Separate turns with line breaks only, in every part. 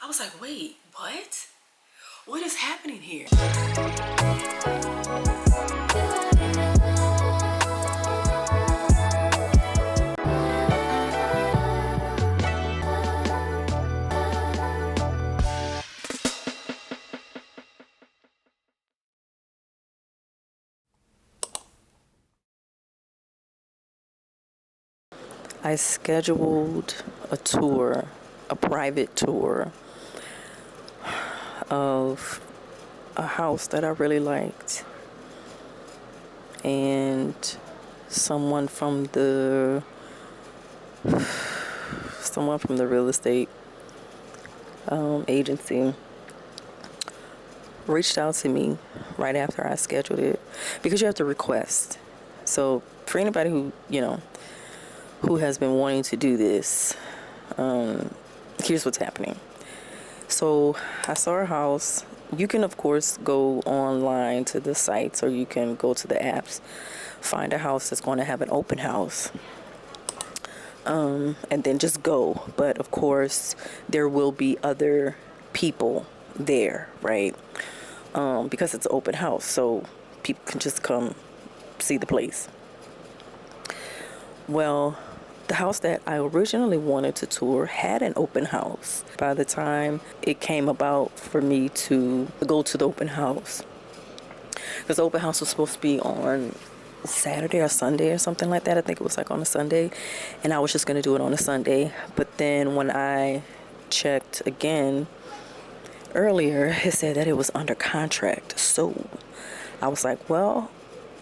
I was like, wait, what? What is happening here? I scheduled a tour, a private tour of a house that I really liked, and someone from the real estate agency reached out to me right after I scheduled it, because you have to request. So for anybody who has been wanting to do this, here's what's happening. So I saw a house. You can, of course, go online to the sites, or you can go to the apps, find a house that's going to have an open house, and then just go. But of course, there will be other people there, right? Because it's an open house, so people can just come see the place. Well, the house that I originally wanted to tour had an open house. By the time it came about for me to go to the open house, because the open house was supposed to be on Saturday or Sunday or something like that. I think it was like on a Sunday, and I was just going to do it on a Sunday. But then when I checked again earlier, it said that it was under contract. So I was like, well,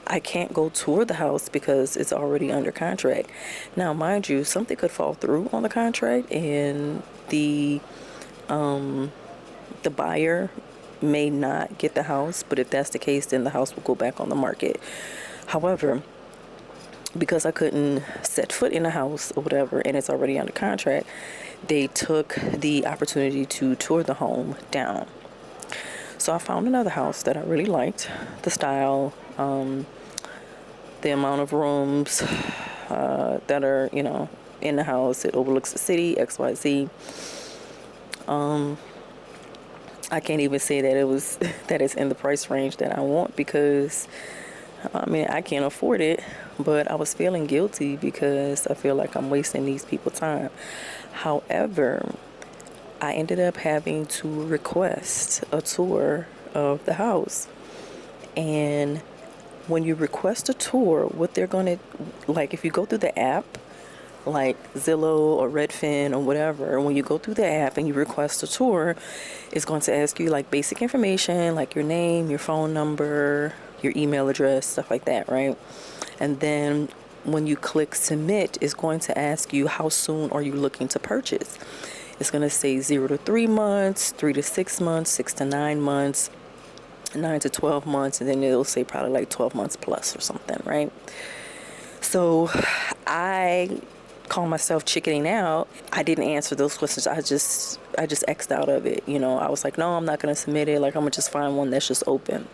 I can't go tour the house because it's already under contract. Now, mind you, something could fall through on the contract, and the buyer may not get the house. But if that's the case, then the house will go back on the market. However, because I couldn't set foot in the house or whatever, and it's already under contract, they took the opportunity to tour the home down. So I found another house that I really liked, the style, the amount of rooms that are, in the house. It overlooks the city, XYZ. I can't even say that that it's in the price range that I want, because I can't afford it, but I was feeling guilty because I feel like I'm wasting these people's time. However, I ended up having to request a tour of the house. And when you request a tour, what they're going to, like, if you go through the app, like Zillow or Redfin or whatever, when you go through the app and you request a tour, it's going to ask you like basic information, like your name, your phone number, your email address, stuff like that, right? And then when you click submit, it's going to ask you how soon are you looking to purchase. It's going to say 0 to 3 months, 3 to 6 months, 6 to 9 months, 9 to 12 months, and then it'll say probably like 12 months plus or something, right? So I call myself chickening out. I didn't answer those questions. I just X'd out of it. I was like, no, I'm not going to submit it. Like, I'm going to just find one that's just open.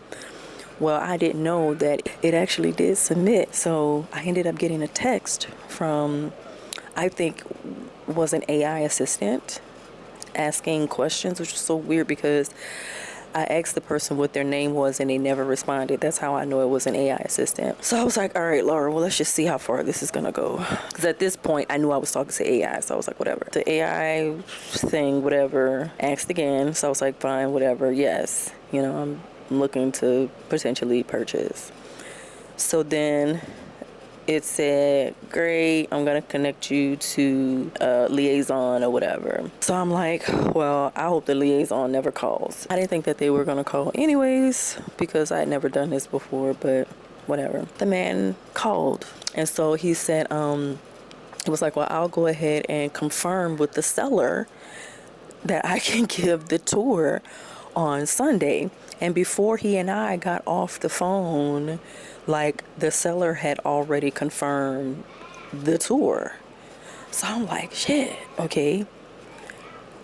Well, I didn't know that it actually did submit. So I ended up getting a text from, I think, was an AI assistant asking questions, which was so weird because I asked the person what their name was and they never responded. That's how I know it was an AI assistant. So I was like, all right, Laura, well, let's just see how far this is going to go. Because at this point, I knew I was talking to AI. So I was like, whatever. The AI thing, whatever, asked again. So I was like, fine, whatever. Yes. I'm looking to potentially purchase. So then it said, great, I'm going to connect you to a liaison or whatever. So I'm like, well, I hope the liaison never calls. I didn't think that they were going to call anyways because I had never done this before, but whatever. The man called. And so he said, it was like, well, I'll go ahead and confirm with the seller that I can give the tour on Sunday. And before he and I got off the phone, like, the seller had already confirmed the tour. So I'm like, shit, okay.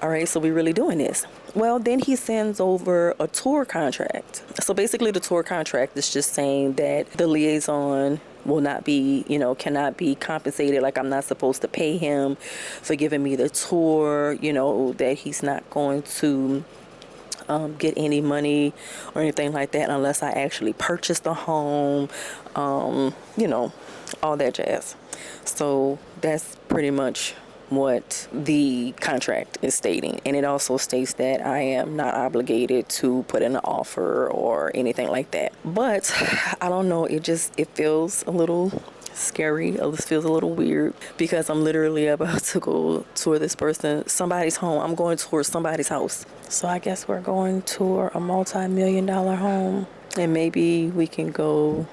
All right, so we really doing this. Well, then he sends over a tour contract. So basically the tour contract is just saying that the liaison will not be, cannot be compensated. Like, I'm not supposed to pay him for giving me the tour, that he's not going to get any money or anything like that unless I actually purchase the home, all that jazz. So that's pretty much what the contract is stating. And it also states that I am not obligated to put in an offer or anything like that. But I don't know, it feels a little scary. It feels a little weird because I'm literally about to go tour somebody's home. I'm going towards somebody's house. So I guess we're going to tour a multi-million-dollar home, and maybe we can go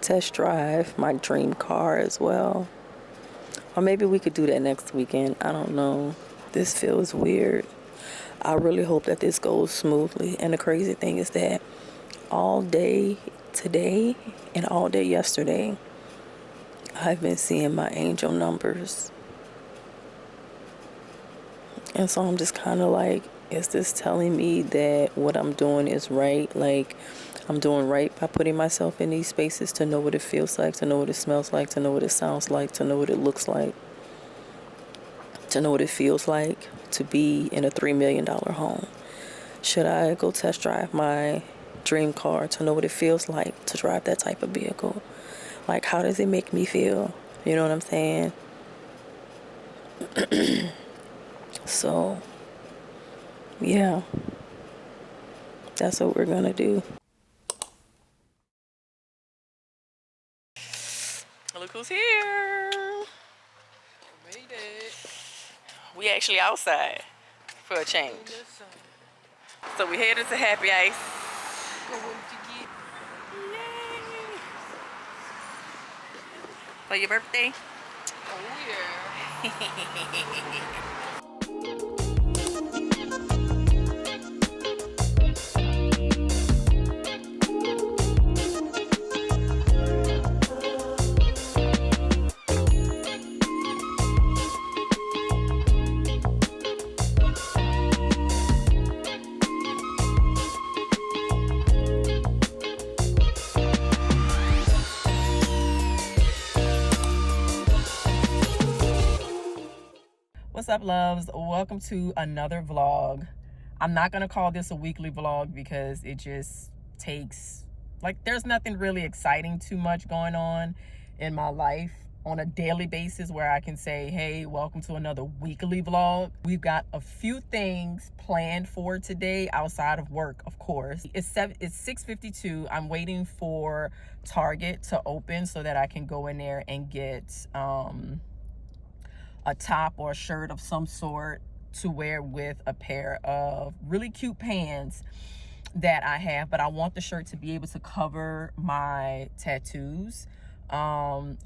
test drive my dream car as well. Or maybe we could do that next weekend. I don't know. This feels weird. I really hope that this goes smoothly. And the crazy thing is that all day today and all day yesterday, I've been seeing my angel numbers. And so I'm just kind of like, is this telling me that what I'm doing is right? Like, I'm doing right by putting myself in these spaces to know what it feels like, to know what it smells like, to know what it sounds like, to know what it looks like, to know what it feels like to be in a $3 million home. Should I go test drive my dream car to know what it feels like to drive that type of vehicle? Like, how does it make me feel? You know what I'm saying? So, yeah, that's what we're gonna do. Look who's here.
Made it.
We actually outside for a change. So we headed to Happy Ice.
Going to get.
Yay! For your birthday?
Oh yeah.
What's up, loves? Welcome to another vlog. I'm not gonna call this a weekly vlog because it just takes, like, there's nothing really exciting too much going on in my life on a daily basis where I can say, hey, welcome to another weekly vlog. We've got a few things planned for today outside of work, of course. It's 6:52. I'm waiting for Target to open so that I can go in there and get a top or a shirt of some sort to wear with a pair of really cute pants that I have. But I want the shirt to be able to cover my tattoos,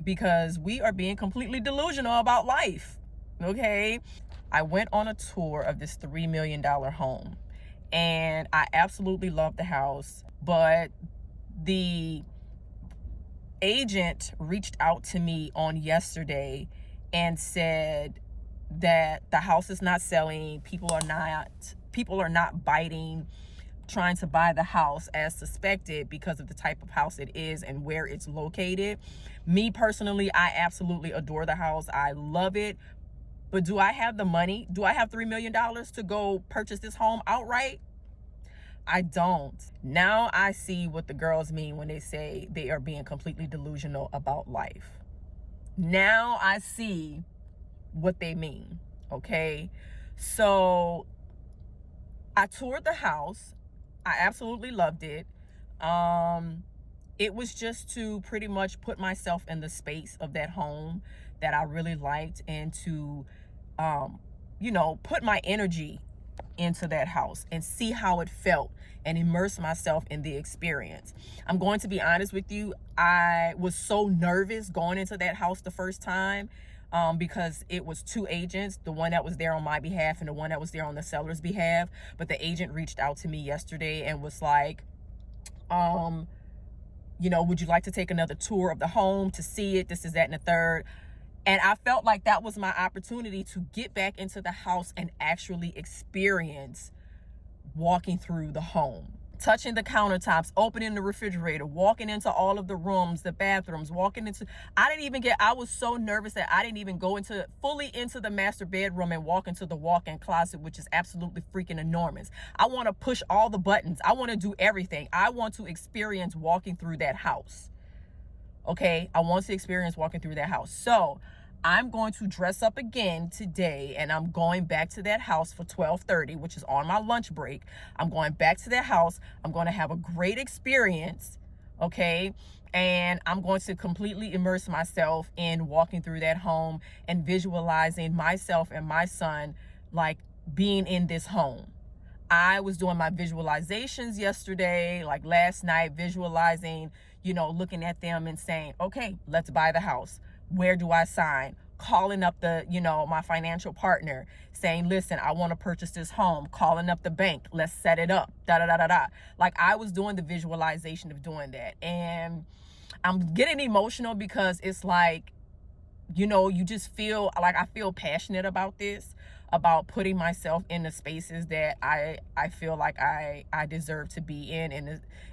because we are being completely delusional about life. Okay, I went on a tour of this $3 million home and I absolutely love the house, but the agent reached out to me on yesterday and said that the house is not selling. People are not biting, trying to buy the house as suspected because of the type of house it is and where it's located. Me personally, I absolutely adore the house. I love it. But do I have the money? Do I have $3 million to go purchase this home outright? I don't. Now I see what the girls mean when they say they are being completely delusional about life. Now I see what they mean, okay? So I toured the house. I absolutely loved it. It was just to pretty much put myself in the space of that home that I really liked, and to, put my energy into that house and see how it felt and immerse myself in the experience. I'm going to be honest with you. I was so nervous going into that house the first time, because it was two agents, the one that was there on my behalf and the one that was there on the seller's behalf. But the agent reached out to me yesterday and was like, would you like to take another tour of the home to see it? This is that and the third. And I felt like that was my opportunity to get back into the house and actually experience walking through the home.
touching the countertops, opening the refrigerator, walking into all of the rooms, the bathrooms, I was so nervous that I didn't even go fully into the master bedroom and walk into the walk-in closet, which is absolutely freaking enormous. I want to push all the buttons. I want to do everything. I want to experience walking through that house. Okay, I want to experience walking through that house. So I'm going to dress up again today, and I'm going back to that house for 12:30, which is on my lunch break. I'm going back to that house. I'm going to have a great experience, okay? And I'm going to completely immerse myself in walking through that home and visualizing myself and my son like being in this home. I was doing my visualizations yesterday, like last night, visualizing, looking at them and saying, okay, let's buy the house. Where do I sign? Calling up my financial partner saying, listen, I want to purchase this home. Calling up the bank. Let's set it up. Da, da, da, da, da. Like I was doing the visualization of doing that. And I'm getting emotional because it's like, you just feel like I feel passionate about this, about putting myself in the spaces that I feel like I deserve to be in.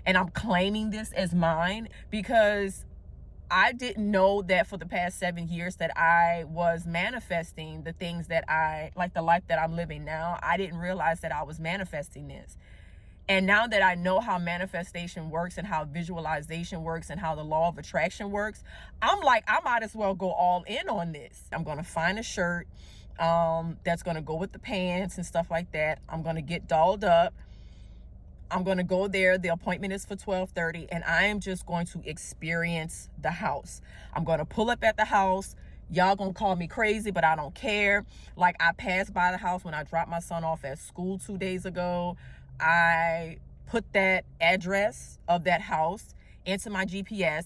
And I'm claiming this as mine because I didn't know that for the past 7 years that I was manifesting the things that like the life that I'm living now. I didn't realize that I was manifesting this. And now that I know how manifestation works and how visualization works and how the law of attraction works, I'm like, I might as well go all in on this. I'm going to find a shirt that's going to go with the pants and stuff like that. I'm going to get dolled up. I'm going to go there. The appointment is for 12:30, and I am just going to experience the house. I'm going to pull up at the house. Y'all gonna call me crazy, but I don't care. Like, I passed by the house when I dropped my son off at school 2 days ago. I put that address of that house into my GPS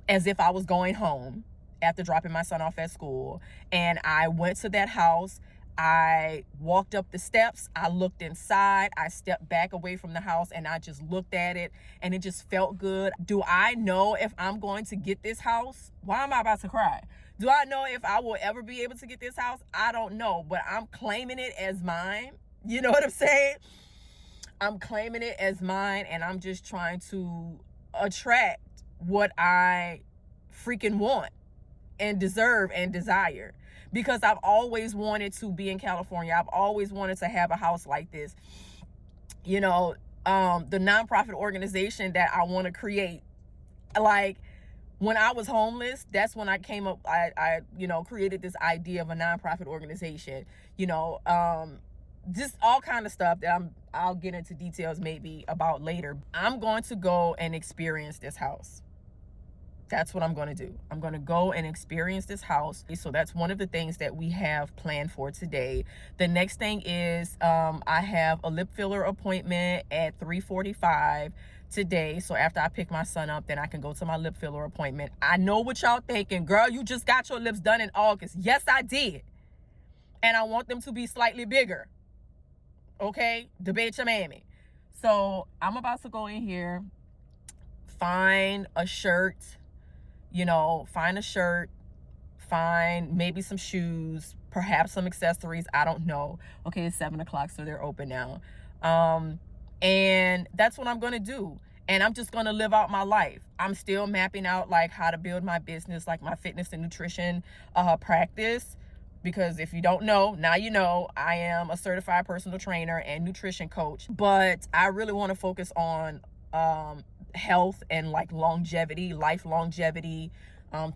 as if I was going home after dropping my son off at school. And I went to that house. I walked up the steps. I looked inside. I stepped back away from the house and I just looked at it, and it just felt good. Do I know if I'm going to get this house? Why am I about to cry? Do I know if I will ever be able to get this house? I don't know, but I'm claiming it as mine. You know what I'm saying? I'm claiming it as mine, and I'm just trying to attract what I freaking want and deserve and desire, because I've always wanted to be in California. I've always wanted to have a house like this. The nonprofit organization that I want to create, like, when I was homeless, that's when I came up, I created this idea of a nonprofit organization, just all kind of stuff that I'll get into details maybe about later. I'm going to go and experience this house. That's what I'm going to do. I'm going to go and experience this house. So that's one of the things that we have planned for today. The next thing is I have a lip filler appointment at 3:45 today. So after I pick my son up, then I can go to my lip filler appointment. I know what y'all thinking. Girl, you just got your lips done in August. Yes, I did. And I want them to be slightly bigger. Okay? Debate your mammy. So I'm about to go in here, find a shirt, find maybe some shoes, perhaps some accessories. I don't know. Okay, it's 7:00, so they're open now. And that's what I'm going to do. And I'm just going to live out my life. I'm still mapping out like how to build my business, like my fitness and nutrition practice. Because if you don't know, now you know, I am a certified personal trainer and nutrition coach. But I really want to focus on health and like longevity, life longevity,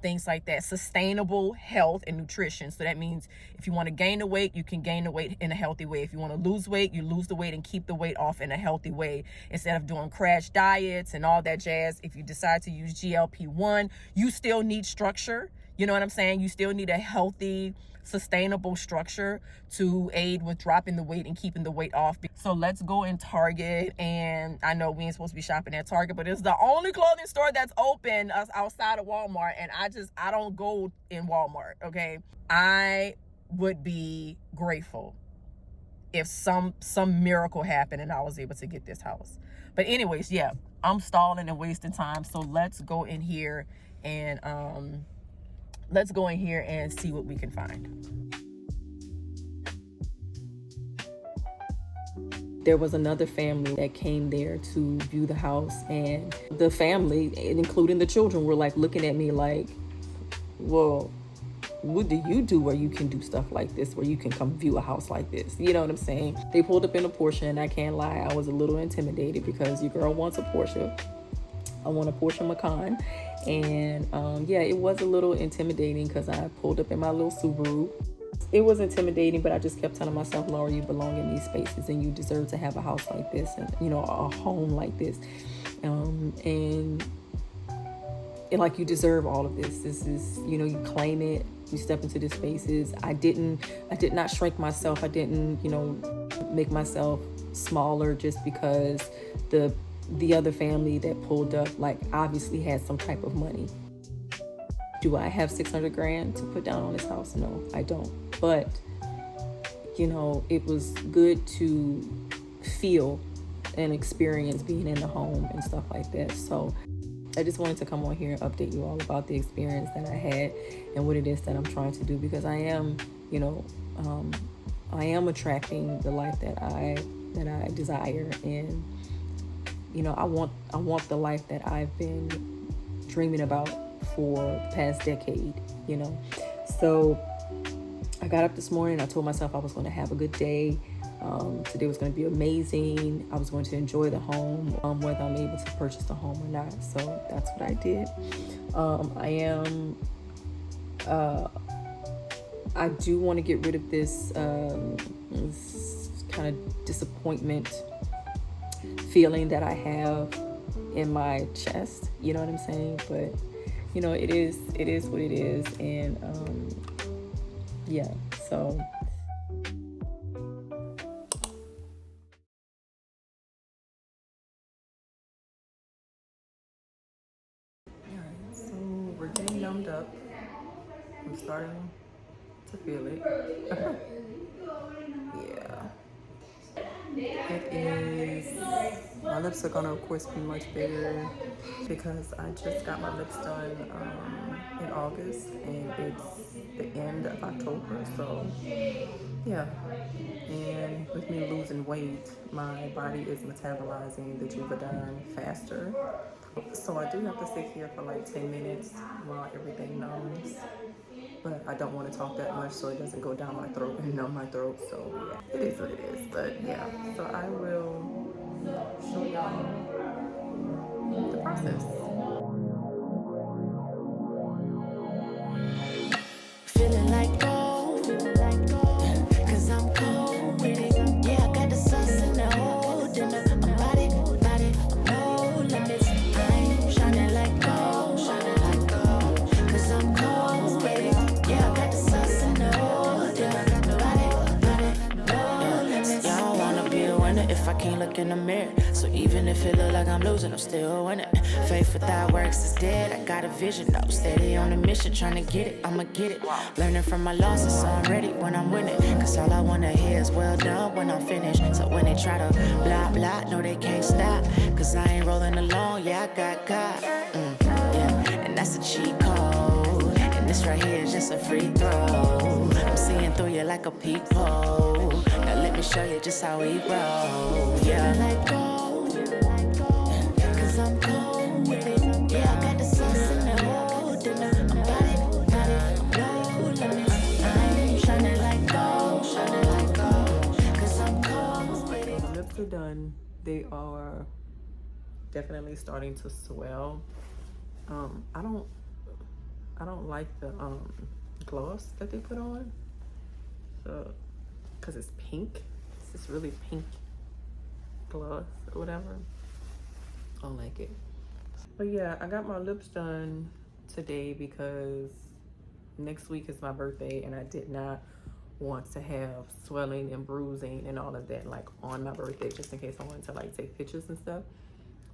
things like that, sustainable health and nutrition. So that means if you want to gain the weight, you can gain the weight in a healthy way. If you want to lose weight, you lose the weight and keep the weight off in a healthy way, instead of doing crash diets and all that jazz. If you decide to use GLP-1, you still need structure. You know what I'm saying? You still need a healthy, sustainable structure to aid with dropping the weight and keeping the weight off. So let's go in Target. And I know we ain't supposed to be shopping at Target, but it's the only clothing store that's open outside of Walmart. And I don't go in Walmart, okay? I would be grateful if some miracle happened and I was able to get this house. But anyways, yeah, I'm stalling and wasting time. So let's go in here and see what we can find. there was another family that came there to view the house, and the family, including the children, were like looking at me like, well, what do you do where you can do stuff like this, where you can come view a house like this? You know what I'm saying? They pulled up in a Porsche, and I can't lie, I was a little intimidated because your girl wants a Porsche. I want a Porsche Macan. And yeah, it was a little intimidating because I pulled up in my little Subaru. It was intimidating, but I just kept telling myself, Laura, you belong in these spaces and you deserve to have a house like this and, you know, a home like this. And like, you deserve all of this. This is, you know, you claim it, you step into these spaces. I did not shrink myself. I didn't, you know, make myself smaller just because the other family that pulled up, like, obviously had some type of money. Do I have 600 grand to put down on this house? No, I don't. But, you know, it was good to feel and experience being in the home and stuff like that. So I just wanted to come on here and update you all about the experience that I had and what it is that I'm trying to do, because I am, you know, I am attracting the life that I desire. And, you know, I want the life that I've been dreaming about for the past decade, you know. So I got up this morning, I told myself I was going to have a good day. Today was going to be amazing. I was going to enjoy the home, whether I'm able to purchase the home or not. So that's what I did. I do want to get rid of this kind of disappointment feeling that I have in my chest. You know what I'm saying? But, you know, it is what it is. And yeah, so. So we're getting numbed up. I'm starting to feel it. Yeah. It is. My lips are gonna, of course, be much bigger because I just got my lips done in August, and it's the end of October. So yeah. And with me losing weight, my body is metabolizing the Juvederm faster. So I do have to sit here for like 10 minutes while everything numbs. But I don't want to talk that much so it doesn't go down my throat and numb my throat. So yeah, it is what it is. But yeah, so I will show y'all the process.
Feeling like gold, cause I'm cold with it. Yeah, I got the sauce in the hold, and I'm body, no limits. I'm shining like gold, cause I'm cold with it. Yeah, I got the sauce in the hold, and I'm body, no limits. Yeah, I don't wanna be a winner if I can't look in the mirror. So even if it look like I'm losing, I'm still winning. Faith without works is dead. I got a vision, though. Steady on a mission, trying to get it. I'ma get it. Learning from my losses, so I'm ready when I'm winning. Cause all I wanna hear is well done when I'm finished. So when they try to blah blah, no they can't stop. Cause I ain't rolling alone, yeah I got God. Yeah, and that's a cheat code. And this right here is just a free throw. I'm seeing through you like a peephole. Now let me show you just how we roll. Yeah, like gold, cause I'm cold with it. Yeah, I got the sauce in the hold, and I'm body, no limits. I'm shining like gold, cause I'm cold with it.
My lips are done. They are definitely starting to swell. I don't like the gloss that they put on. So, cause it's pink. It's this really pink gloss or whatever. I don't like it. But yeah, I got my lips done today because next week is my birthday, and I did not want to have swelling and bruising and all of that like on my birthday, just in case I wanted to like take pictures and stuff.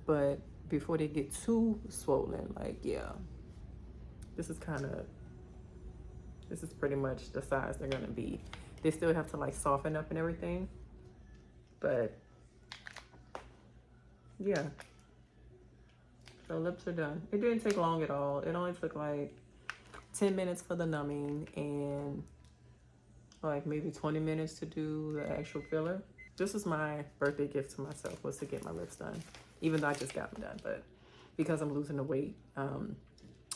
But before they get too swollen, like, yeah, this is pretty much the size they're gonna be. They still have to like soften up and everything, but yeah. So lips are done. It didn't take long at all. It only took like 10 minutes for the numbing and like maybe 20 minutes to do the actual filler. This is my birthday gift to myself, was to get my lips done. Even though I just got them done, but because I'm losing the weight,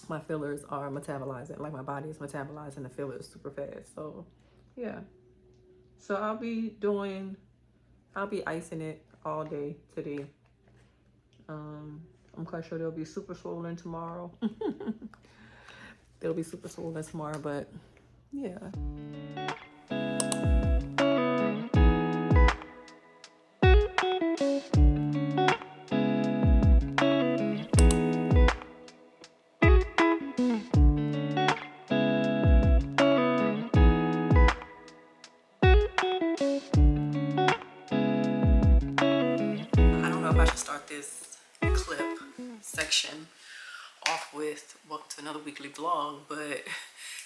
my fillers are metabolizing, like my body is metabolizing the fillers super fast. So yeah. So I'll be icing it all day today. I'm quite sure they'll be super swollen tomorrow. They'll be super swollen tomorrow, but yeah. I don't know if I should start this clip section off with welcome to another weekly vlog, but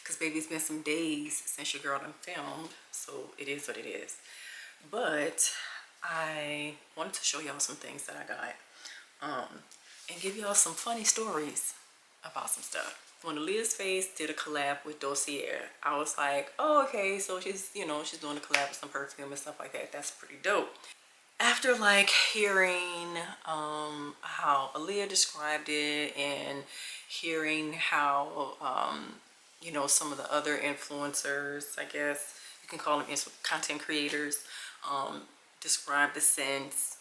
because baby, it's been some days since your girl done filmed, so it is what it is. But I wanted to show y'all some things that I got, and give y'all some funny stories about some stuff. When Alliyah's Face did a collab with Dossier, I was like, oh, okay, so she's doing a collab with some perfume and stuff like that. That's pretty dope. After like hearing how Alliyah described it and hearing how some of the other influencers, I guess you can call them content creators, describe the scents,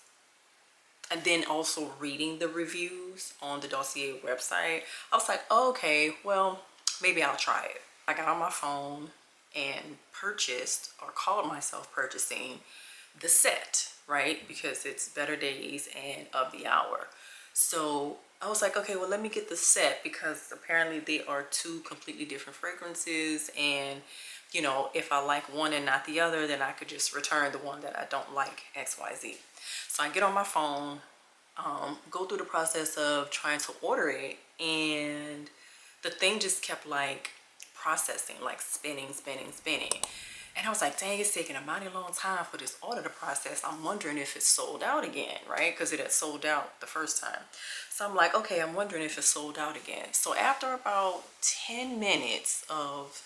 and then also reading the reviews on the Dossier website, I was like, oh, okay, well, maybe I'll try it. I got on my phone and purchased, or called myself purchasing, the set, right? Because it's Better Days and Of the Hour. So I was like, okay, well, let me get the set, because apparently they are two completely different fragrances, and if I like one and not the other, then I could just return the one that I don't like, XYZ. So I get on my phone, go through the process of trying to order it, and the thing just kept like processing, like spinning. And I was like, dang, it's taking a mighty long time for this order to process. I'm wondering if it's sold out again, right? Because it had sold out the first time. So I'm like, okay, I'm wondering if it's sold out again. So after about 10 minutes of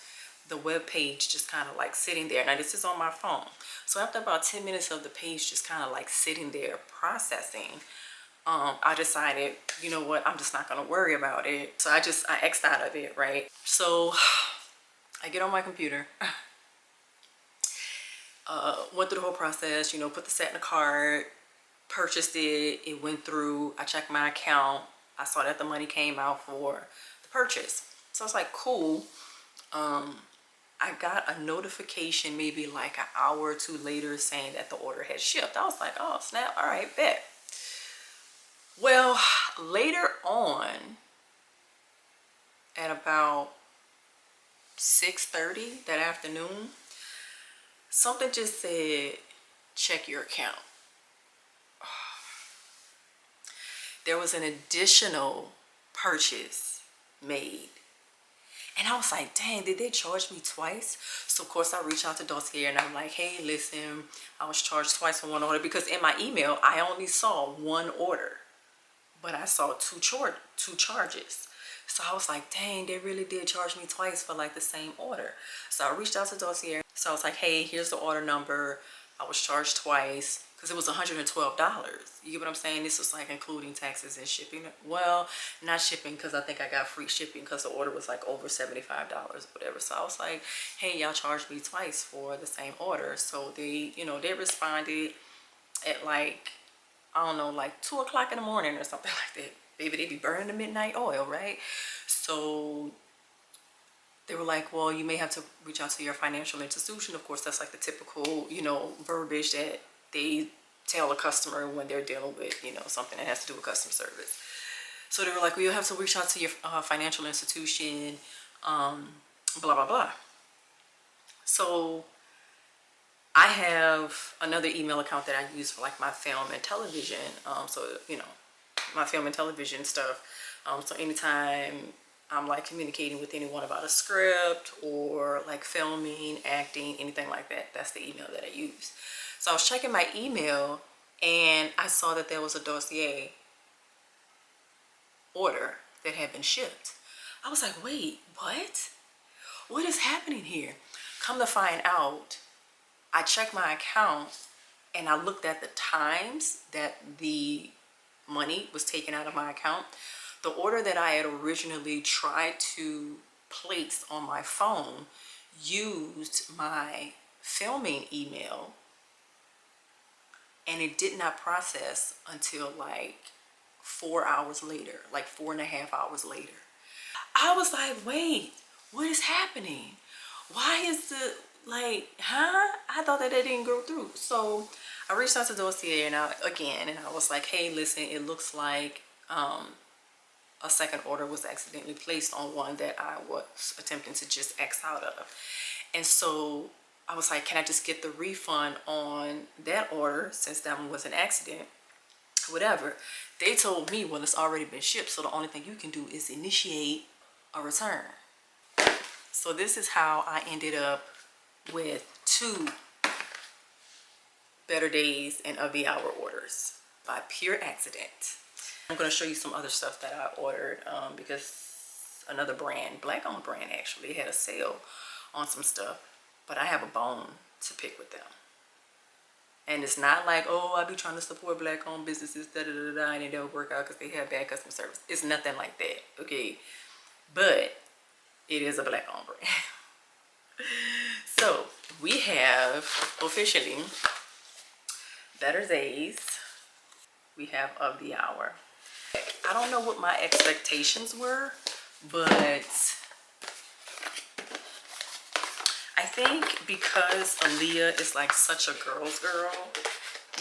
the web page just kind of like sitting there, now this is on my phone, so after about 10 minutes of the page just kind of like sitting there processing, I decided, you know what, I'm just not gonna worry about it. So I X'd out of it, right? So I get on my computer, went through the whole process, put the set in the cart, purchased it, it went through, I checked my account, I saw that the money came out for the purchase. So I was like, cool. I got a notification maybe like an hour or two later saying that the order had shipped. I was like, oh snap, all right, bet. Well, later on, at about 6:30 that afternoon, something just said, check your account. There was an additional purchase made. And I was like, dang, did they charge me twice? So of course I reached out to Dossier and I'm like, hey, listen, I was charged twice for one order, because in my email, I only saw one order, but I saw two charges. So I was like, dang, they really did charge me twice for like the same order. So I reached out to Dossier. So I was like, hey, here's the order number. I was charged twice, because it was $112. You get what I'm saying? This was like including taxes and shipping. Well, not shipping, because I think I got free shipping because the order was like over $75 or whatever. So I was like, hey, y'all charged me twice for the same order. So they, they responded at like, I don't know, like 2 o'clock in the morning or something like that. Baby, they be burning the midnight oil, right? So they were like, well, you may have to reach out to your financial institution. Of course, that's like the typical, verbiage that they tell a customer when they're dealing with, something that has to do with customer service. So they were like, well, you'll have to reach out to your financial institution, blah, blah, blah. So I have another email account that I use for like my film and television. My film and television stuff. So anytime I'm like communicating with anyone about a script or like filming, acting, anything like that, that's the email that I use. So I was checking my email and I saw that there was a Dossier order that had been shipped. I was like, wait, what? What is happening here? Come to find out, I checked my account
and I looked at the times that the money was taken out of my account. The order that I had originally tried to place on my phone used my filming email, and it did not process until like 4 hours later, like 4.5 hours later. I was like, wait, what is happening? Why is the, like, huh? I thought that didn't go through. So I reached out to Dossier and I was like, hey, listen, it looks like a second order was accidentally placed on one that I was attempting to just X out of. And so I was like, can I just get the refund on that order since that one was an accident? Whatever. They told me, well, it's already been shipped, so the only thing you can do is initiate a return. So this is how I ended up with 2 Better Days and Of the Hour orders by pure accident. I'm going to show you some other stuff that I ordered because another brand, black-owned brand actually, had a sale on some stuff, but I have a bone to pick with them. And it's not like, oh, I be trying to support black-owned businesses, da-da-da-da, and it don't work out because they have bad customer service. It's nothing like that, okay? But it is a black-owned brand. So we have officially Better Days. We have Of the Hour. I don't know what my expectations were, but I think because Alliyah is like such a girl's girl,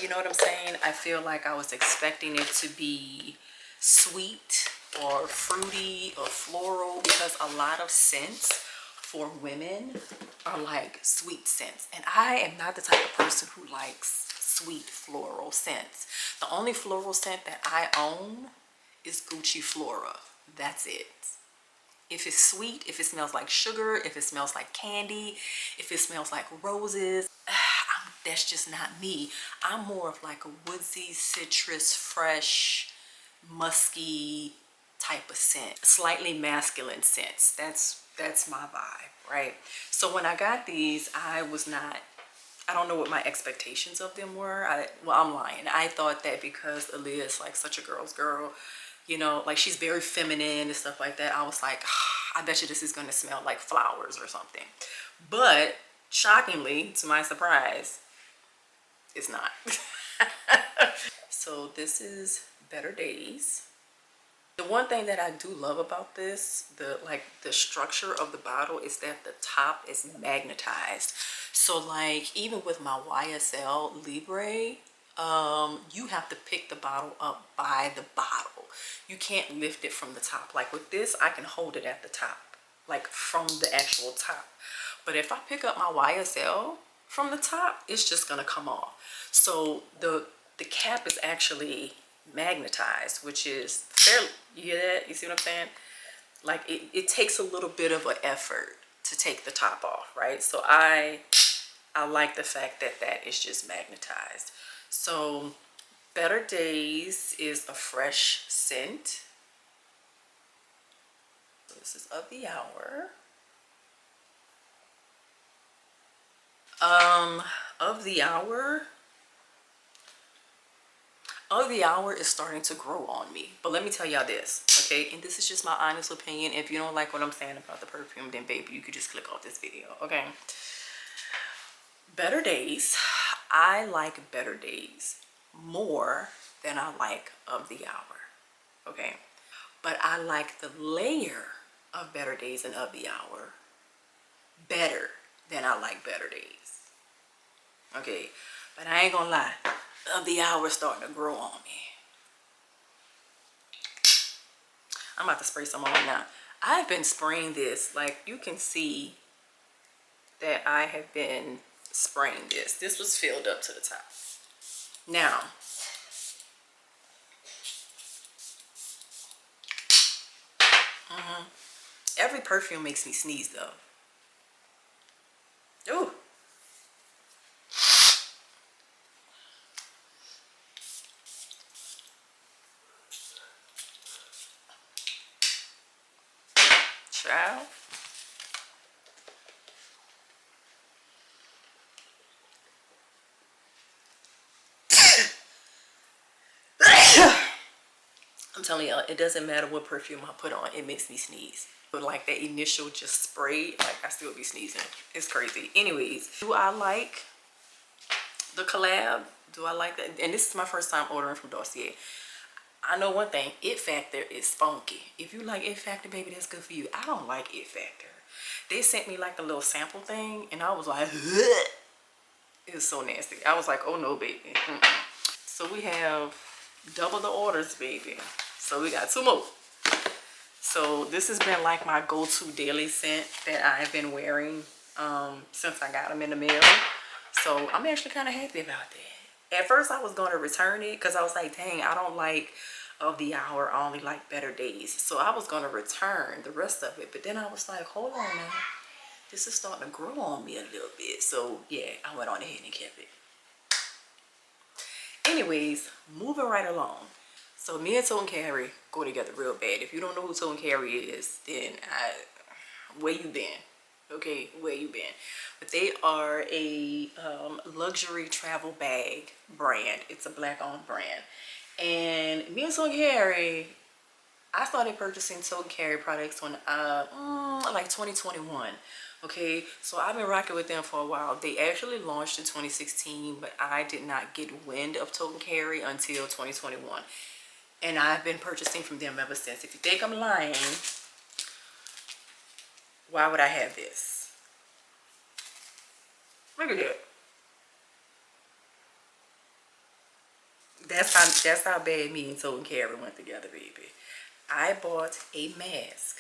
you know what I'm saying? I feel like I was expecting it to be sweet or fruity or floral, because a lot of scents for women are like sweet scents. And I am not the type of person who likes sweet floral scents. The only floral scent that I own is Gucci Flora. That's it. If it's sweet, if it smells like sugar, if it smells like candy, if it smells like roses, that's just not me. I'm more of like a woodsy, citrus, fresh, musky type of scent. Slightly masculine scents. That's my vibe, right? So when I got these, I don't know what my expectations of them were. Well, I'm lying. I thought that because Alliyah is like such a girl's girl, you know, like she's very feminine and stuff like that, I was like, I bet you this is going to smell like flowers or something. But shockingly, to my surprise, it's not. So this is Better Days. The one thing that I do love about this, the structure of the bottle, is that the top is magnetized. So like even with my YSL Libre, you have to pick the bottle up by the bottle. You can't lift it from the top. Like with this, I can hold it at the top, like from the actual top. But if I pick up my YSL from the top, it's just gonna come off. So the cap is actually magnetized, which is fairly, you hear that? You see what I'm saying? Like it takes a little bit of an effort to take the top off, right? So I like the fact that that is just magnetized. So Better Days is a fresh scent. So this is Of the Hour. Of the Hour is starting to grow on me. But let me tell y'all this, okay? And this is just my honest opinion. If you don't like what I'm saying about the perfume, then baby, you could just click off this video, okay? Better Days, I like Better Days more than I like Of the Hour, okay? But I like the layer of Better Days and Of the Hour better than I like Better Days, okay? But I ain't gonna lie, Of the Hour is starting to grow on me. I'm about to spray some on now. I've been spraying this, like you can see that I have been spraying this. This was filled up to the top. Now, every perfume makes me sneeze though. Ooh. Child. I'm telling y'all, it doesn't matter what perfume I put on, it makes me sneeze. But like that initial just spray, like I still be sneezing. It's crazy. Anyways, do I like the collab? Do I like that? And this is my first time ordering from Dossier. I know one thing, It Factor is funky. If you like It Factor, baby, that's good for you. I don't like It Factor. They sent me like a little sample thing, and I was like, ugh. It was so nasty. I was like, oh no, baby. So we have double the orders, baby. So we got 2 more. So this has been like my go-to daily scent that I've been wearing since I got them in the mail. So I'm actually kind of happy about that. At first I was going to return it because I was like, dang, I don't like Of the Hour. I only like Better Days. So I was going to return the rest of it. But then I was like, hold on now. This is starting to grow on me a little bit. So yeah, I went on ahead and kept it. Anyways, moving right along. So me and Tone Carey go together real bad. If you don't know who Tone Carey is, then where you been? Okay, where you been? But they are a luxury travel bag brand. It's a black-owned brand. And me and Tone Carey, I started purchasing Tone Carey products when like 2021. Okay, so I've been rocking with them for a while. They actually launched in 2016, but I did not get wind of Tone Carey until 2021. And I've been purchasing from them ever since. If you think I'm lying, why would I have this? Look at that. That's how bad me and Tone Carey went together, baby. I bought a mask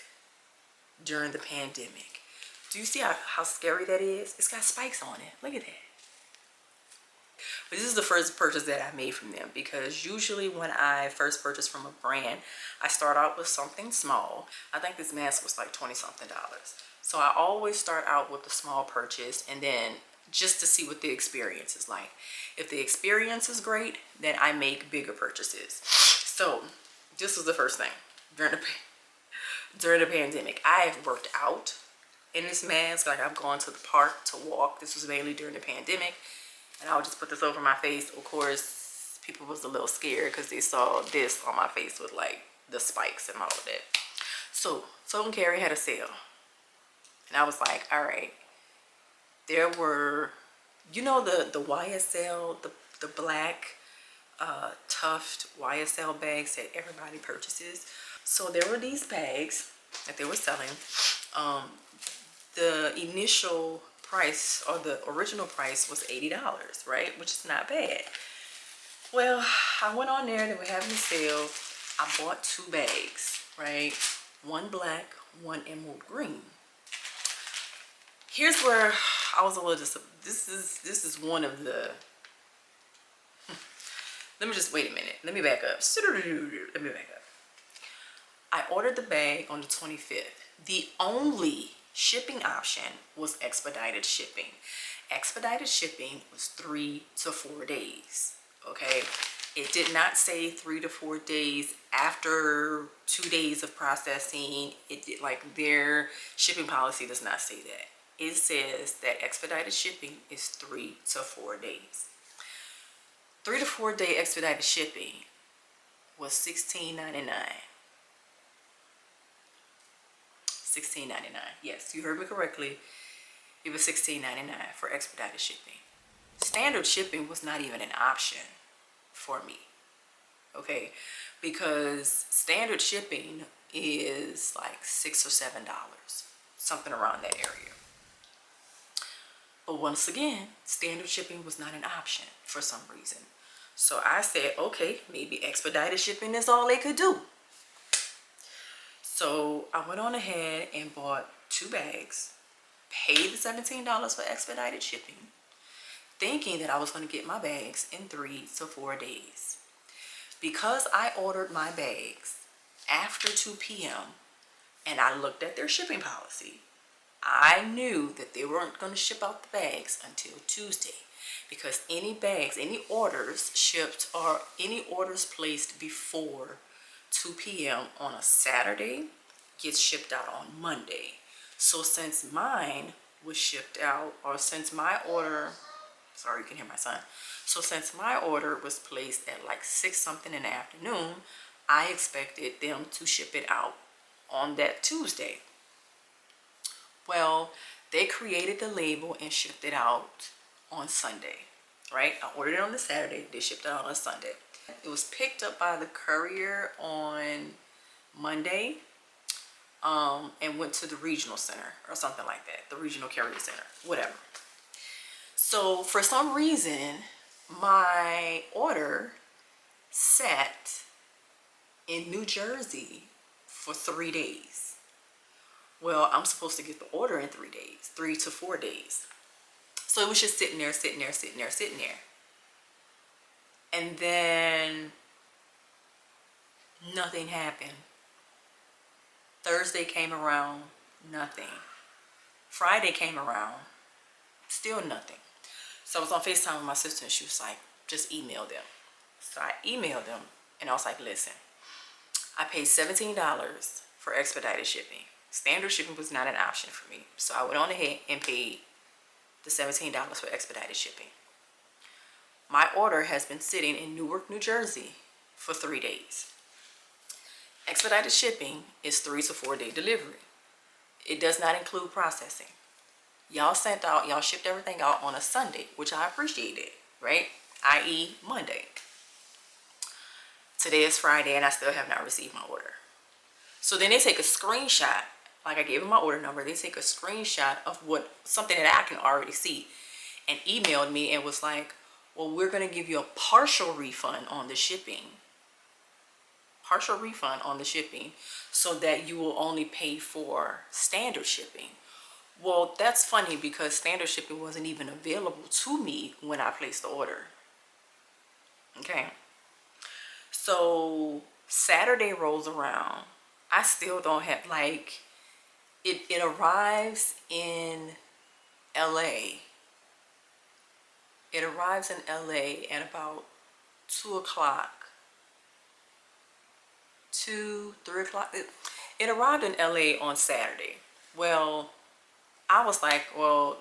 during the pandemic. Do you see how scary that is? It's got spikes on it. Look at that. But this is the first purchase that I made from them, because usually when I first purchase from a brand, I start out with something small. I think this mask was like 20 something dollars. So I always start out with a small purchase, and then just to see what the experience is like. If the experience is great, then I make bigger purchases. So this was the first thing during the pandemic. I have worked out in this mask. Like, I've gone to the park to walk. This was mainly during the pandemic. And I would just put this over my face. Of course, people was a little scared because they saw this on my face with like the spikes and all of that. So Tone Carey had a sale. And I was like, all right. There were, you know, the YSL, the black tuft YSL bags that everybody purchases. So there were these bags that they were selling. The initial price, or the original price, was $80, right? Which is not bad. Well, I went on there, they were having a sale. I bought 2 bags, right? One black, one emerald green. Here's where I was a little this is one of the let me just wait a minute. Let me back up. Let me back up. I ordered the bag on the 25th. The only shipping option was expedited shipping. Expedited shipping was 3 to 4 days. Okay, it did not say 3 to 4 days after 2 days of processing. It did, like, their shipping policy does not say that. It says that expedited shipping is 3 to 4 days. 3 to 4 day expedited shipping was $16.99. $16.99. Yes, you heard me correctly. It was $16.99 for expedited shipping. Standard shipping was not even an option for me. Okay, because standard shipping is like $6 or $7, something around that area. But once again, standard shipping was not an option for some reason. So I said, okay, maybe expedited shipping is all they could do. So I went on ahead and bought 2 bags, paid the $17 for expedited shipping, thinking that I was going to get my bags in 3 to 4 days. Because I ordered my bags after 2 p.m. and I looked at their shipping policy, I knew that they weren't going to ship out the bags until Tuesday, because any bags, any orders shipped, or any orders placed before 2 p.m. on a Saturday gets shipped out on Monday. So since mine was shipped out, or since my order, sorry, you can hear my son. So since my order was placed at like 6 something in the afternoon,
I expected them to ship it out on that Tuesday. Well, they created the label and shipped it out on Sunday, right? I ordered it on the Saturday, they shipped it out on Sunday. It was picked up by the courier on Monday, and went to the regional center or something like that, the regional carrier center, whatever. So for some reason, my order sat in New Jersey for 3 days. Well, I'm supposed to get the order in 3 days, 3 to 4 days. So it was just sitting there. And then nothing happened. Thursday came around, nothing. Friday came around, still nothing. So I was on FaceTime with my sister and she was like, just email them. So I emailed them and I was like, listen, I paid $17 for expedited shipping. Standard shipping was not an option for me. So I went on ahead and paid the $17 for expedited shipping. My order has been sitting in Newark, New Jersey for 3 days. Expedited shipping is 3 to 4 day delivery. It does not include processing. Y'all shipped everything out on a Sunday, which I appreciated, right? i.e. Monday. Today is Friday and I still have not received my order. So then they take a screenshot, like I gave them my order number, they take a screenshot of something that I can already see and emailed me and was like, well, we're gonna give you a partial refund on the shipping. Partial refund on the shipping so that you will only pay for standard shipping. Well, that's funny because standard shipping wasn't even available to me when I placed the order. Okay. So Saturday rolls around. I still don't have, like, it arrives in LA. It arrives in LA at about 2 o'clock. 2, 3 o'clock. It arrived in LA on Saturday. Well, I was like, well,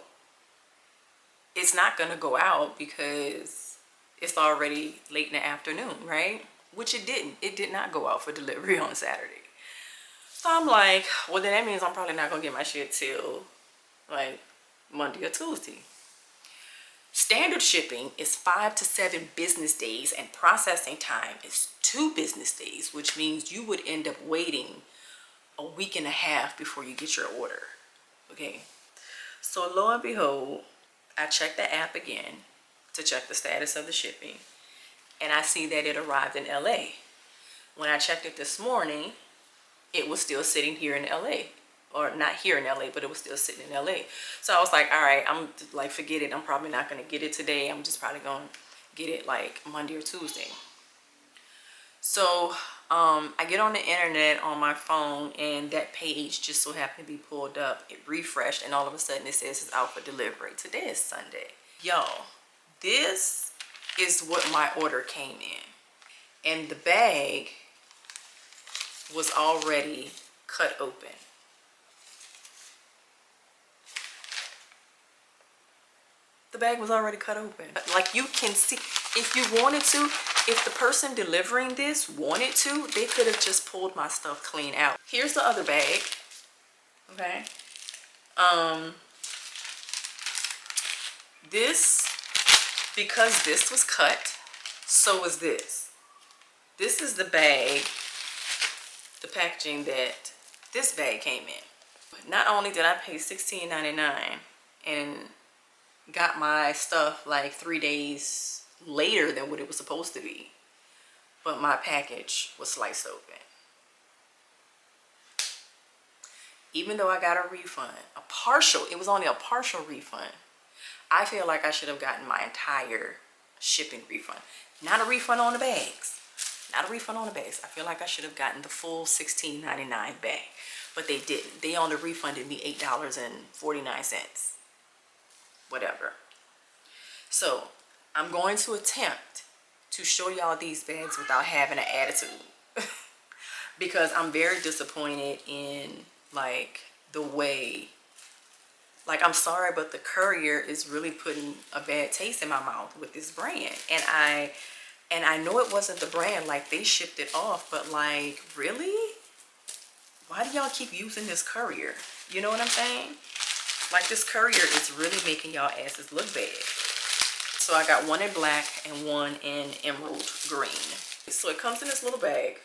it's not gonna go out because it's already late in the afternoon, right? Which it didn't. It did not go out for delivery on Saturday. So I'm like, well, then that means I'm probably not gonna get my shit till like Monday or Tuesday. Standard shipping is 5 to 7 business days and processing time is 2 business days, which means you would end up waiting a week and a half before you get your order. Okay. So lo and behold, I checked the app again to check the status of the shipping and I see that it arrived in LA. When I checked it this morning, it was still sitting here in LA. Or not here in LA, but it was still sitting in LA. So I was like, all right, I'm like, forget it. I'm probably not going to get it today. I'm just probably going to get it like Monday or Tuesday. So I get on the internet on my phone and that page just so happened to be pulled up. It refreshed and all of a sudden it says it's out for delivery. Today is Sunday. Y'all, this is what my order came in. And the bag was already cut open. The bag was already cut open. Like you can see, if you wanted to, if the person delivering this wanted to, they could have just pulled my stuff clean out. Here's the other bag, okay? This, because this was cut, so was this. This is the bag, the packaging that this bag came in. Not only did I pay $16.99 and got my stuff like 3 days later than what it was supposed to be, but my package was sliced open. Even though I got a refund, it was only a partial refund, I feel like I should have gotten my entire shipping refund. Not a refund on the bags. Not a refund on the bags. I feel like I should have gotten the full $16.99 bag, but they didn't. They only refunded me $8.49. Whatever. So I'm going to attempt to show y'all these bags without having an attitude because I'm very disappointed in like the way, like, I'm sorry, but the courier is really putting a bad taste in my mouth with this brand. And I
And I know it wasn't the brand, like they shipped it off, but like, really? Why do y'all keep using this courier? You know what I'm saying? Like, this courier is really making y'all asses look bad. So I got one in black and one in emerald green. So it comes in this little bag.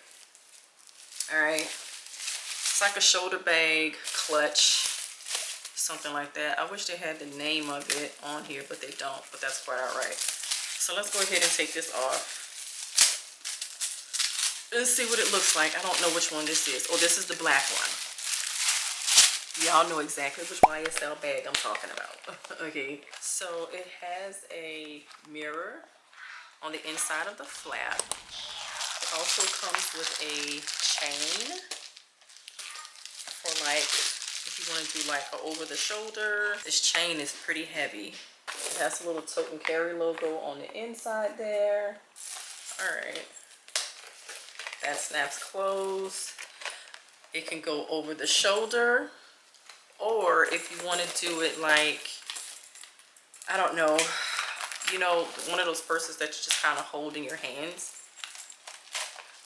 All right. It's like a shoulder bag, clutch, something like that. I wish they had the name of it on here, but they don't, but that's quite all right. So let's go ahead and take this off. Let's see what it looks like. I don't know which one this is. Oh, this is the black one. Y'all know exactly which YSL bag I'm talking about. Okay, so it has a mirror on the inside of the flap. It also comes with a chain for like, if you want to do like an over the shoulder. This chain is pretty heavy. It has a little tote and carry logo on the inside there. All right. That snaps closed. It can go over the shoulder, or if you want to do it like, I don't know, you know, one of those purses that you just kind of hold in your hands.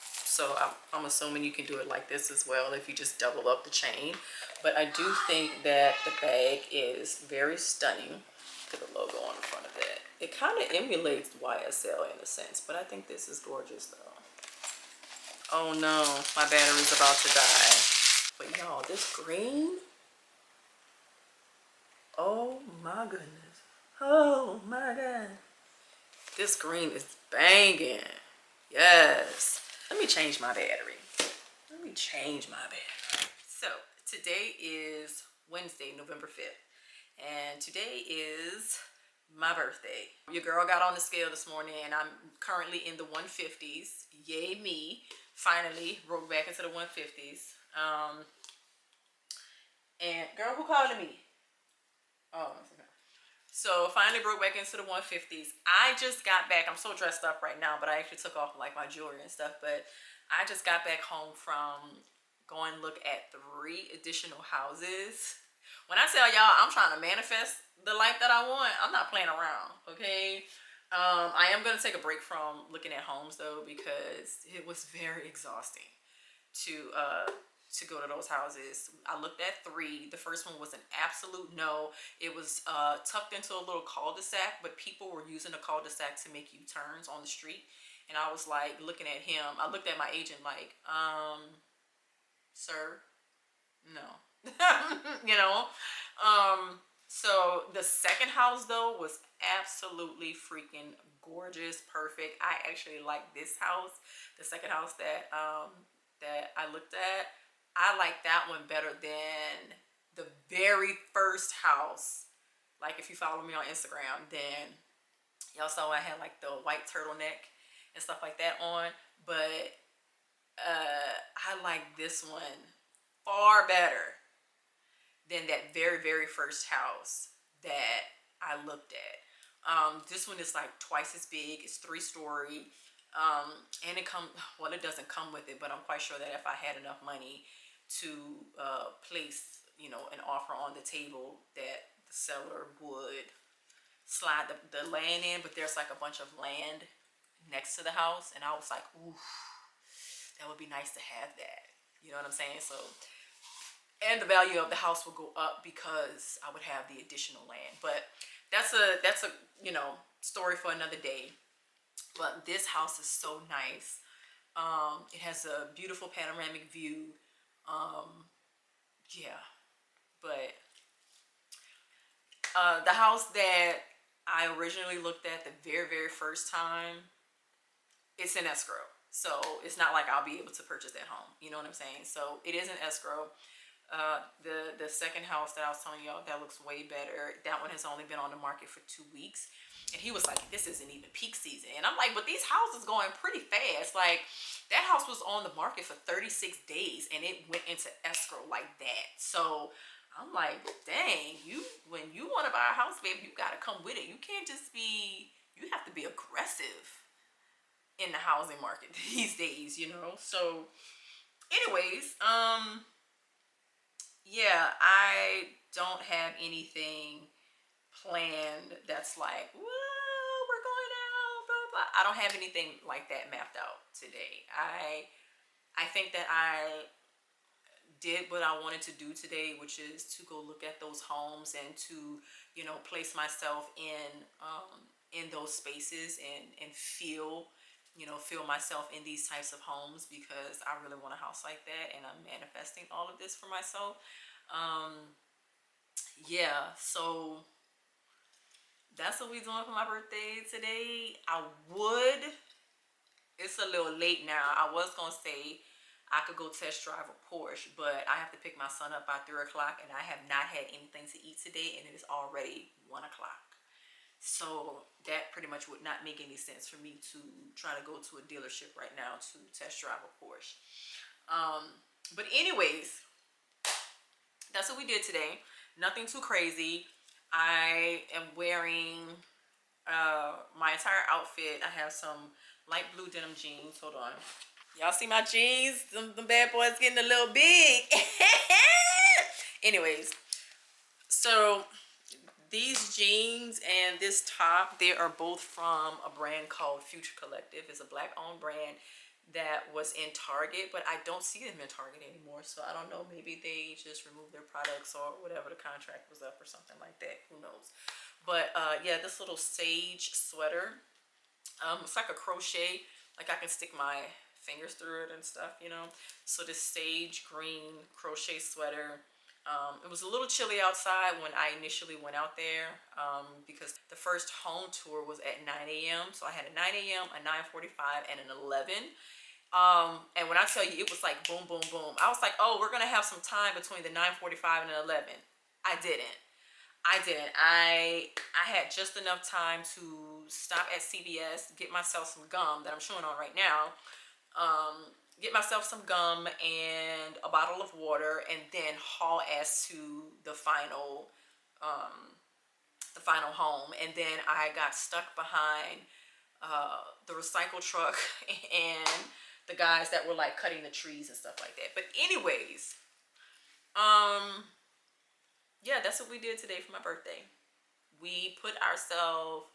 So I'm assuming you can do it like this as well if you just double up the chain. But I do think that the bag is very stunning. Look at the logo on the front of that. It kind of emulates YSL in a sense, but I think this is gorgeous though. Oh no, my battery's about to die. But y'all, this green, oh my goodness. Oh my God. This green is banging. Yes. Let me change my battery. Let me change my battery. So today is Wednesday, November 5th. And today is my birthday. Your girl got on the scale this morning and I'm currently in the 150s. Yay me. Finally broke back into the 150s. And girl, who calling me? Oh, so finally broke back into the 150s. I just got back. I'm so dressed up right now, but I actually took off like my jewelry and stuff. But I just got back home from going look at 3 additional houses. When I tell y'all I'm trying to manifest the life that I want, I'm not playing around, okay? I am going to take a break from looking at homes though, because it was very exhausting to go to those houses. I looked at 3. The first one was an absolute no. It was tucked into a little cul-de-sac, but people were using the cul-de-sac to make U-turns on the street. And I was like looking at him. I looked at my agent like, sir, no. You know? So the second house though was absolutely freaking gorgeous, perfect. I actually like this house. The second house that I looked at, I like that one better than the very first house. Like if you follow me on Instagram, then y'all saw I had like the white turtleneck and stuff like that on. But I like this one far better than that very, very first house that I looked at. This one is like twice as big. It's 3-story. And it it doesn't come with it, but I'm quite sure that if I had enough money to place, you know, an offer on the table, that the seller would slide the land in. But there's like a bunch of land next to the house, and I was like, ooh, that would be nice to have that. You know what I'm saying? So, and the value of the house will go up because I would have the additional land. But that's a you know, story for another day. But this house is so nice. It has a beautiful panoramic view. Yeah, but the house that I originally looked at the very, very first time, it's in escrow. So it's not like I'll be able to purchase that home. You know what I'm saying? So it is in escrow. The second house that I was telling y'all, that looks way better. That one has only been on the market for 2 weeks. And he was like, this isn't even peak season. And I'm like, but these houses going pretty fast. Like, that house was on the market for 36 days and it went into escrow like that. So I'm like, dang, when you want to buy a house, baby, you got to come with it. You can't just you have to be aggressive in the housing market these days, you know? So anyways, yeah, I don't have anything planned that's like, whoa, we're going out, blah,
blah. I don't have anything like that mapped out today. I think that I did what I wanted to do today, which is to go look at those homes and to, you know, place myself in those spaces and feel, you know, feel myself in these types of homes, because I really want a house like that, and I'm manifesting all of this for myself. Yeah, so that's what we're doing for my birthday today. It's a little late now. I was gonna say I could go test drive a Porsche, but I have to pick my son up by 3 o'clock, and I have not had anything to eat today, and it is already 1 o'clock. So that pretty much would not make any sense for me to try to go to a dealership right now to test drive a Porsche. But anyways, that's what we did today. Nothing too crazy. I am wearing my entire outfit. I have some light blue denim jeans. Hold on. Y'all see my jeans? Them bad boys getting a little big. Anyways, so these jeans and this top, they are both from a brand called Future Collective. It's a black owned brand that was in Target, but I don't see them in Target anymore. So I don't know, maybe they just removed their products or whatever, the contract was up or something like that. Who knows? But yeah, this little sage sweater, it's like a crochet, like I can stick my fingers through it and stuff, you know. So this sage green crochet sweater. It was a little chilly outside when I initially went out there, because the first home tour was at 9 a.m. So I had a 9 a.m., a 9:45, and an 11. And when I tell you, it was like boom, boom, boom. I was like, oh, we're gonna have some time between the 9:45 and the 11. I didn't. I had just enough time to stop at CVS, get myself some gum that I'm chewing on right now. Get myself some gum and a bottle of water, and then haul ass to the final home. And then I got stuck behind the recycle truck and the guys that were like cutting the trees and stuff like that. But anyways, yeah, that's what we did today for my birthday. We put ourselves,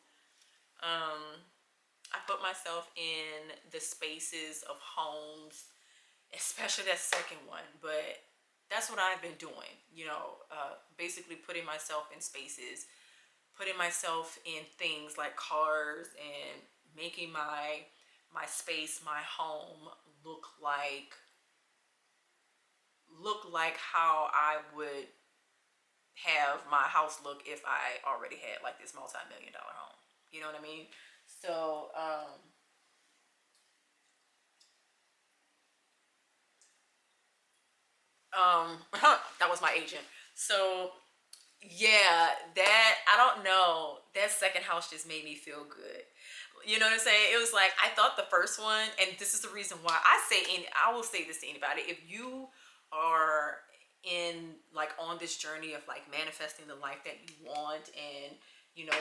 I put myself in the spaces of homes, especially that second one. But that's what I've been doing, you know, basically putting myself in spaces, putting myself in things like cars, and making my space, my home look like how I would have my house look if I already had like this multi-million-dollar home. You know what I mean? So that was my agent. So yeah, that, I don't know, that second house just made me feel good. You know what I'm saying? It was like, I thought the first one, and this is the reason why I will say this to anybody: if you are in like on this journey of like manifesting the life that you want, and you know,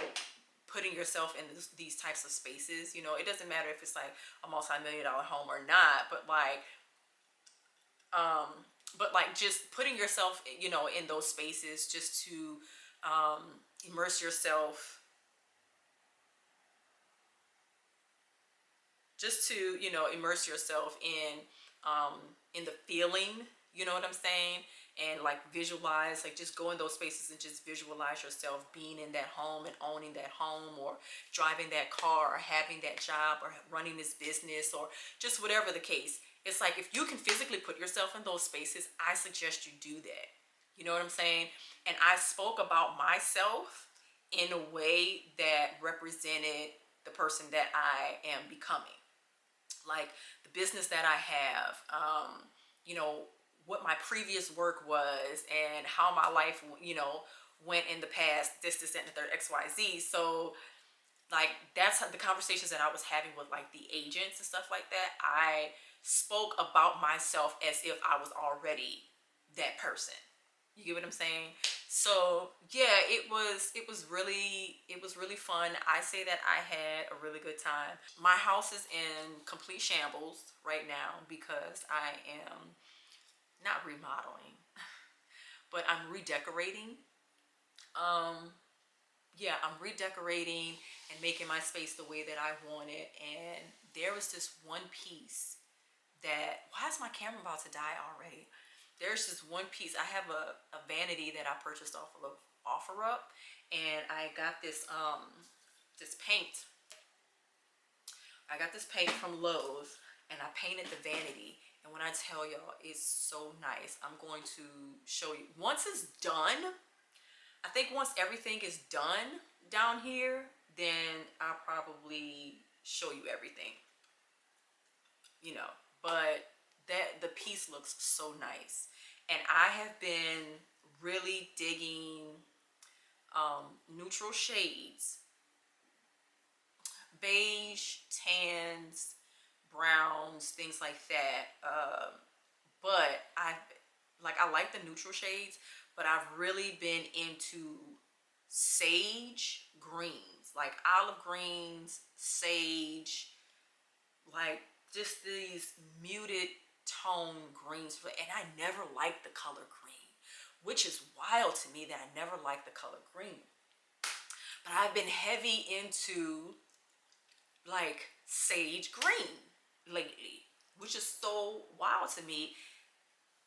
putting yourself in these types of spaces, you know, it doesn't matter if it's like a multi-million-dollar home or not, but like just putting yourself, you know, in those spaces, just to immerse yourself, in the feeling, you know what I'm saying? And like visualize, like just go in those spaces and just visualize yourself being in that home and owning that home, or driving that car, or having that job, or running this business, or just whatever the case. It's like, if you can physically put yourself in those spaces, I suggest you do that. You know what I'm saying? And I spoke about myself in a way that represented the person that I am becoming. Like the business that I have, you know, what my previous work was, and how my life, you know, went in the past, this, and the third, XYZ. So like, that's the conversations that I was having with like the agents and stuff like that. I spoke about myself as if I was already that person. You get what I'm saying? So yeah, it was really fun. I say that I had a really good time. My house is in complete shambles right now because I am not remodeling, but I'm redecorating. yeah, I'm redecorating and making my space the way that I want it. And there was this one piece that, why is my camera about to die already? There's this one piece. I have a vanity that I purchased off of OfferUp, and I got this this paint. I got this paint from Lowe's, and I painted the vanity. And when I tell y'all, it's so nice. I'm going to show you once it's done. I think once everything is done down here, then I'll probably show you everything, you know. But the piece looks so nice. And I have been really digging neutral shades, beige, tans, browns, things like that. But I like the neutral shades, but I've really been into sage greens, like olive greens, sage, like just these muted tone greens. And I never liked the color green, which is wild to me that I never liked the color green. But I've been heavy into like sage green lately, which is so wild to me.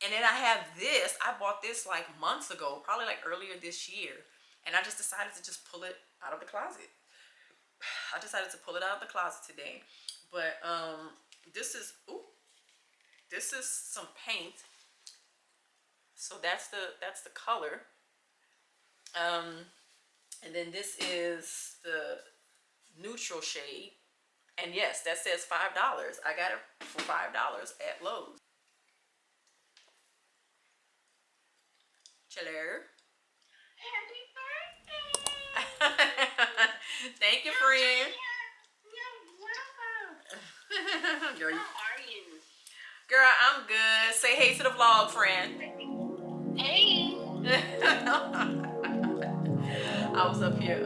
And then I have this. I bought this like months ago, probably like earlier this year. And I just decided to just pull it out of the closet. I decided to pull it out of the closet today. But this is some paint. So that's the color. And then this is the neutral shade. And yes, that says $5. I got it for $5 at Lowe's. Chile. Happy birthday! Thank you, friend. You're welcome. How are you? Girl, I'm good. Say hey to the vlog, friend. Hey. I was up here